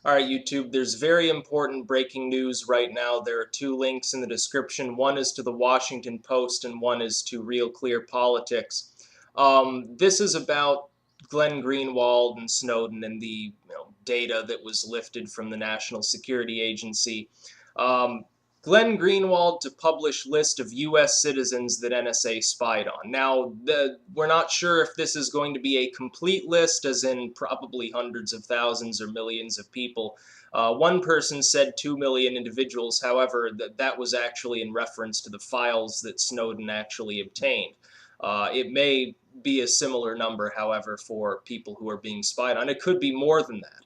All right, YouTube, there's very important breaking news right now. There are two links in the description. One is to the Washington Post and one is to Real Clear Politics. This is about Glenn Greenwald and Snowden and the data that was lifted from the National Security Agency. Um, Glenn Greenwald to publish list of U.S. citizens that NSA spied on. Now, we're not sure if this is going to be a complete list, as in probably hundreds of thousands or millions of people. One person said 2 million individuals. However, that was actually in reference to the files that Snowden actually obtained. It may be a similar number, however, for people who are being spied on. It could be more than that.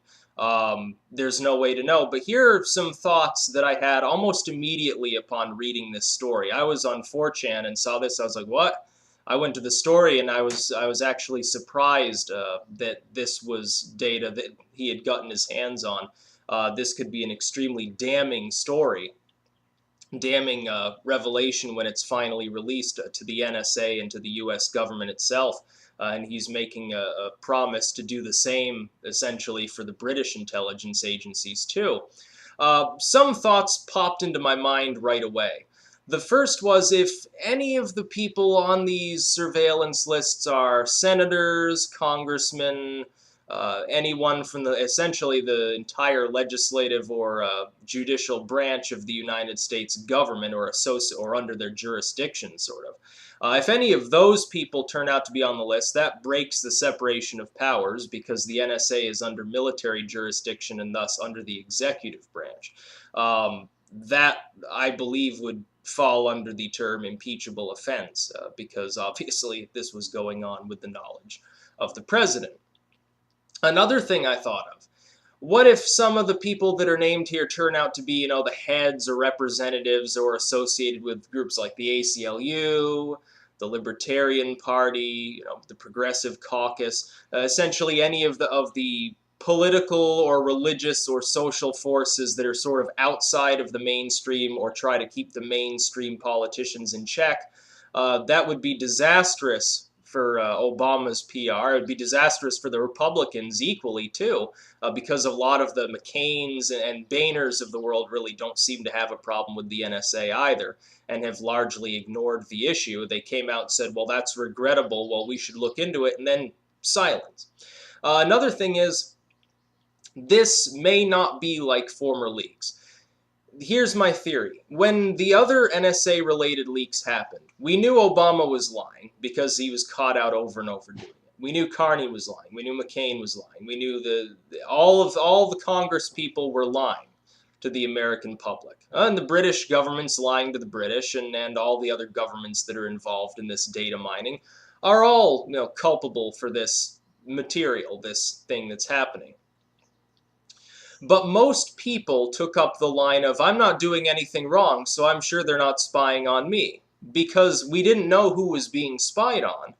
There's no way to know, but here are some thoughts that I had almost immediately upon reading this story. I was on 4chan and saw this. I was like, what? I went to the story and I was actually surprised that this was data that he had gotten his hands on. This could be an extremely damning story, damning revelation when it's finally released to the NSA and to the U.S. government itself. And he's making a promise to do the same, essentially, for the British intelligence agencies, too. Some thoughts popped into my mind right away. The first was, if any of the people on these surveillance lists are senators, congressmen, anyone from essentially the entire legislative or judicial branch of the United States government, or under their jurisdiction, sort of. If any of those people turn out to be on the list, that breaks the separation of powers, because the NSA is under military jurisdiction and thus under the executive branch. That, I believe, would fall under the term impeachable offense, because obviously this was going on with the knowledge of the president. Another thing I thought of, what if some of the people that are named here turn out to be, the heads or representatives or associated with groups like the ACLU, the Libertarian Party, the Progressive Caucus, essentially any of the political or religious or social forces that are sort of outside of the mainstream or try to keep the mainstream politicians in check. That would be disastrous for Obama's PR. It would be disastrous for the Republicans equally, too, because a lot of the McCains and Boehners of the world really don't seem to have a problem with the NSA either, and have largely ignored the issue. They came out and said, well, that's regrettable, well, we should look into it, and then silence. Another thing is, this may not be like former leaks. Here's my theory. When the other NSA-related leaks happened, we knew Obama was lying because he was caught out over and over doing it. We knew Carney was lying. We knew McCain was lying. We knew all the Congress people were lying to the American public. And the British government's lying to the British, and all the other governments that are involved in this data mining are all culpable for this material, this thing that's happening. But most people took up the line of, I'm not doing anything wrong, so I'm sure they're not spying on me, because we didn't know who was being spied on.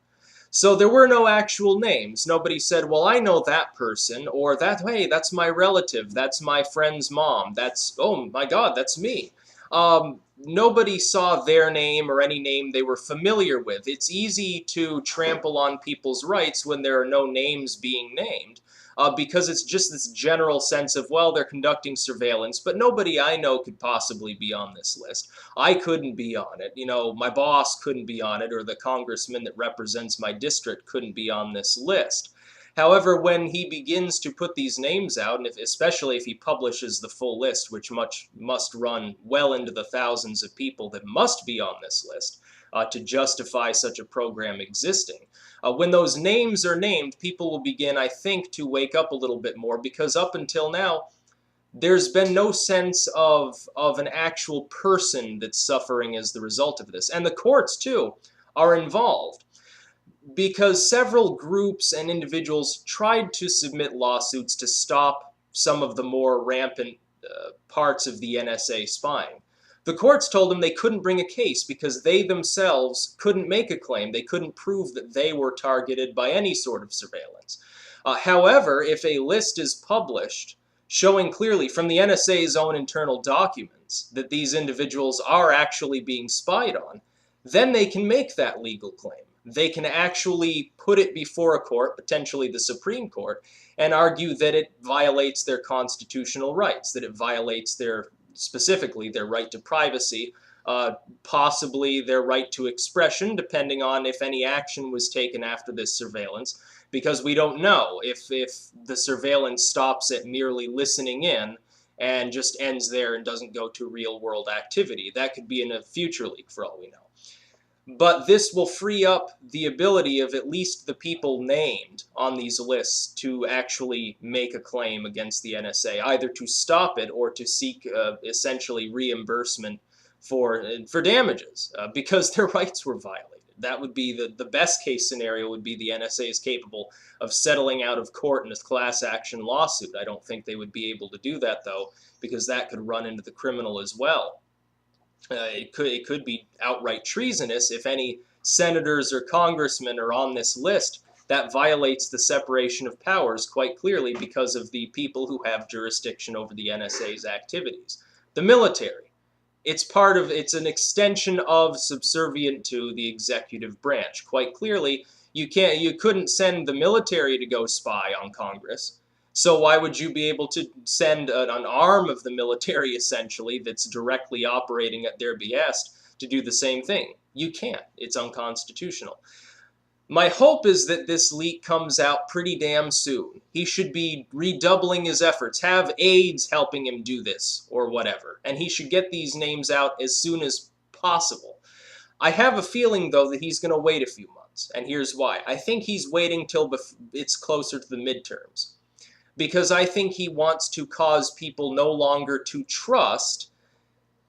So there were no actual names. Nobody said, well, I know that person, or hey, that's my relative, that's my friend's mom, oh my God, that's me. Nobody saw their name or any name they were familiar with. It's easy to trample on people's rights when there are no names being named. Because it's just this general sense of, well, they're conducting surveillance, but nobody I know could possibly be on this list. I couldn't be on it. My boss couldn't be on it, or the congressman that represents my district couldn't be on this list. However, when he begins to put these names out, and especially if he publishes the full list, which must run well into the thousands of people that must be on this list to justify such a program existing, when those names are named, people will begin, I think, to wake up a little bit more, because up until now, there's been no sense of an actual person that's suffering as the result of this. And the courts, too, are involved, because several groups and individuals tried to submit lawsuits to stop some of the more rampant parts of the NSA spying. The courts told them they couldn't bring a case because they themselves couldn't make a claim. They couldn't prove that they were targeted by any sort of surveillance. However, if a list is published showing clearly from the NSA's own internal documents that these individuals are actually being spied on, then they can make that legal claim. They can actually put it before a court, potentially the Supreme Court, and argue that it violates their constitutional rights, that it violates specifically their right to privacy, possibly their right to expression, depending on if any action was taken after this surveillance, because we don't know if the surveillance stops at merely listening in and just ends there and doesn't go to real world activity. That could be in a future leak for all we know. But this will free up the ability of at least the people named on these lists to actually make a claim against the NSA, either to stop it or to seek essentially reimbursement for damages because their rights were violated. That would be the best case scenario. Would be the NSA is capable of settling out of court in a class action lawsuit. I don't think they would be able to do that, though, because that could run into the criminal as well. It could be outright treasonous if any senators or congressmen are on this list. That violates the separation of powers quite clearly because of the people who have jurisdiction over the NSA's activities. The military. It's an extension of, subservient to the executive branch. Quite clearly, you couldn't send the military to go spy on Congress. So why would you be able to send an arm of the military, essentially, that's directly operating at their behest to do the same thing? You can't. It's unconstitutional. My hope is that this leak comes out pretty damn soon. He should be redoubling his efforts, have aides helping him do this, or whatever. And he should get these names out as soon as possible. I have a feeling, though, that he's going to wait a few months. And here's why. I think he's waiting till it's closer to the midterms. Because I think he wants to cause people no longer to trust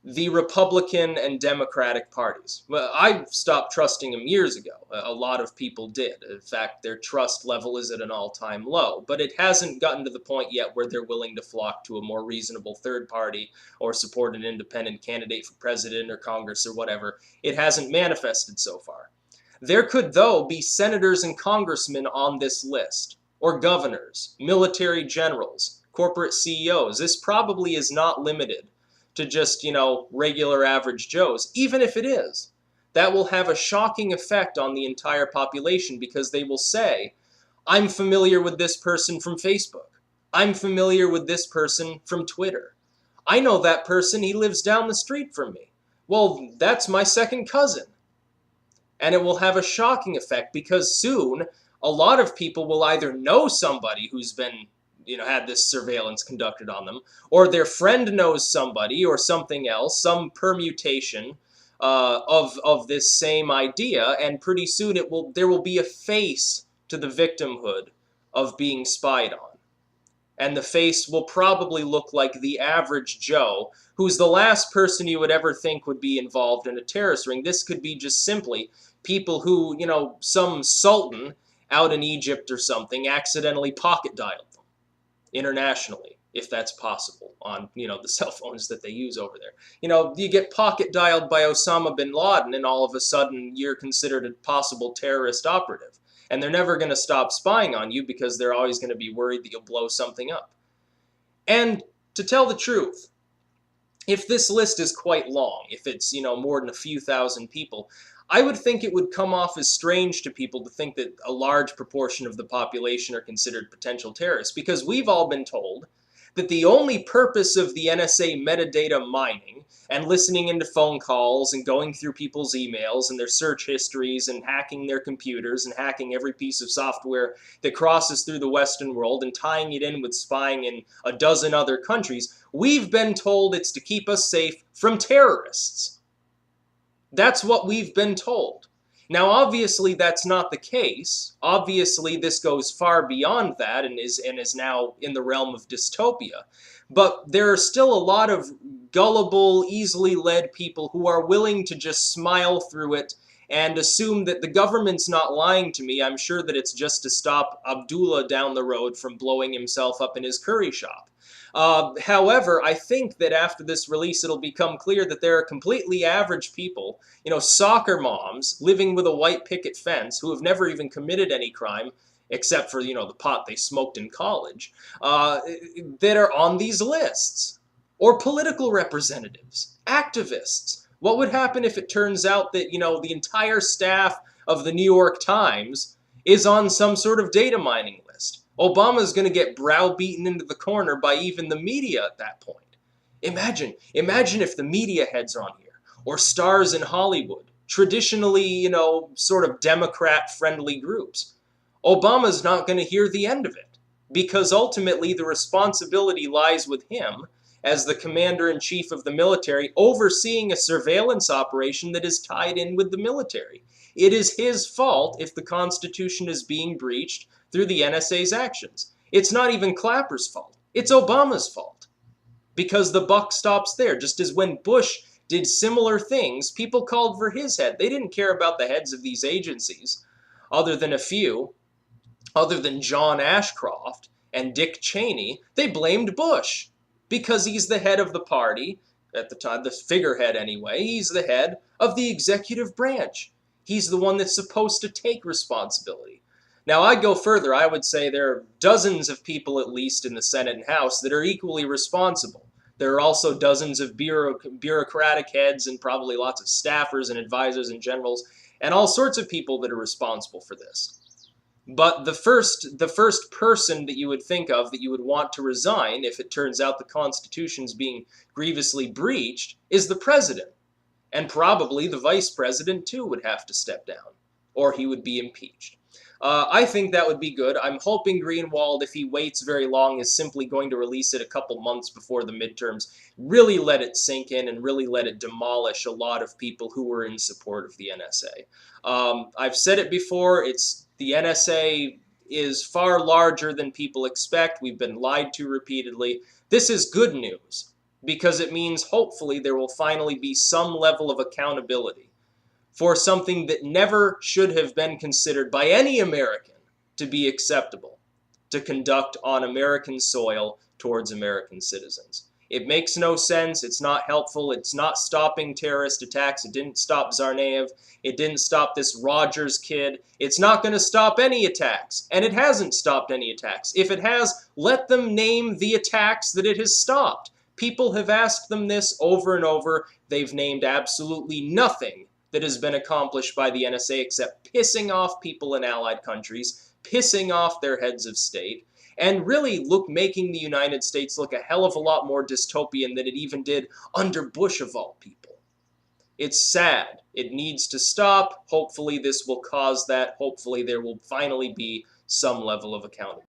the Republican and Democratic parties. Well, I stopped trusting them years ago. A lot of people did. In fact, their trust level is at an all-time low. But it hasn't gotten to the point yet where they're willing to flock to a more reasonable third party or support an independent candidate for president or Congress or whatever. It hasn't manifested so far. There could, though, be senators and congressmen on this list, or governors, military generals, corporate CEOs. This probably is not limited to just, regular average Joes. Even if it is, that will have a shocking effect on the entire population because they will say, I'm familiar with this person from Facebook. I'm familiar with this person from Twitter. I know that person, he lives down the street from me. Well, that's my second cousin. And it will have a shocking effect because soon a lot of people will either know somebody who's been had this surveillance conducted on them, or their friend knows somebody, or something else, some permutation of this same idea, and pretty soon there will be a face to the victimhood of being spied on. And the face will probably look like the average Joe, who's the last person you would ever think would be involved in a terrorist ring. This could be just simply people who, some sultan out in Egypt or something accidentally pocket dialed them internationally, if that's possible, on, the cell phones that they use over there. You get pocket dialed by Osama bin Laden and all of a sudden you're considered a possible terrorist operative. And they're never going to stop spying on you because they're always going to be worried that you'll blow something up. And to tell the truth, if this list is quite long, if it's, more than a few thousand people, I would think it would come off as strange to people to think that a large proportion of the population are considered potential terrorists, because we've all been told that the only purpose of the NSA metadata mining and listening into phone calls and going through people's emails and their search histories and hacking their computers and hacking every piece of software that crosses through the Western world and tying it in with spying in a dozen other countries, we've been told it's to keep us safe from terrorists. That's what we've been told. Now, obviously, that's not the case. Obviously, this goes far beyond that and is now in the realm of dystopia. But there are still a lot of gullible, easily led people who are willing to just smile through it and assume that the government's not lying to me. I'm sure that it's just to stop Abdullah down the road from blowing himself up in his curry shop. However, I think that after this release, it'll become clear that there are completely average people, soccer moms living with a white picket fence who have never even committed any crime, except for, the pot they smoked in college, that are on these lists. Or political representatives, activists. What would happen if it turns out that, the entire staff of the New York Times is on some sort of data mining list? Obama's going to get browbeaten into the corner by even the media at that point. Imagine if the media heads on here, or stars in Hollywood, traditionally, sort of Democrat-friendly groups. Obama's not going to hear the end of it, because ultimately the responsibility lies with him as the commander-in-chief of the military, overseeing a surveillance operation that is tied in with the military. It is his fault if the Constitution is being breached through the NSA's actions. It's not even Clapper's fault. It's Obama's fault. Because the buck stops there. Just as when Bush did similar things, people called for his head. They didn't care about the heads of these agencies, other than a few, other than John Ashcroft and Dick Cheney. They blamed Bush because he's the head of the party, at the time, the figurehead anyway. He's the head of the executive branch. He's the one that's supposed to take responsibility. Now, I'd go further. I would say there are dozens of people, at least in the Senate and House, that are equally responsible. There are also dozens of bureaucratic heads and probably lots of staffers and advisors and generals and all sorts of people that are responsible for this. But the first person that you would think of that you would want to resign if it turns out the Constitution's being grievously breached is the president. And probably the vice president, too, would have to step down, or he would be impeached. I think that would be good. I'm hoping Greenwald, if he waits very long, is simply going to release it a couple months before the midterms, really let it sink in and really let it demolish a lot of people who were in support of the NSA. I've said it before, the NSA is far larger than people expect. We've been lied to repeatedly. This is good news, because it means hopefully there will finally be some level of accountability for something that never should have been considered by any American to be acceptable to conduct on American soil towards American citizens. It makes no sense. It's not helpful. It's not stopping terrorist attacks. It didn't stop Tsarnaev. It didn't stop this Rogers kid. It's not going to stop any attacks. And it hasn't stopped any attacks. If it has, let them name the attacks that it has stopped. People have asked them this over and over. They've named absolutely nothing that has been accomplished by the NSA except pissing off people in allied countries, pissing off their heads of state, and really making the United States look a hell of a lot more dystopian than it even did under Bush of all people. It's sad. It needs to stop. Hopefully this will cause that. Hopefully there will finally be some level of accountability.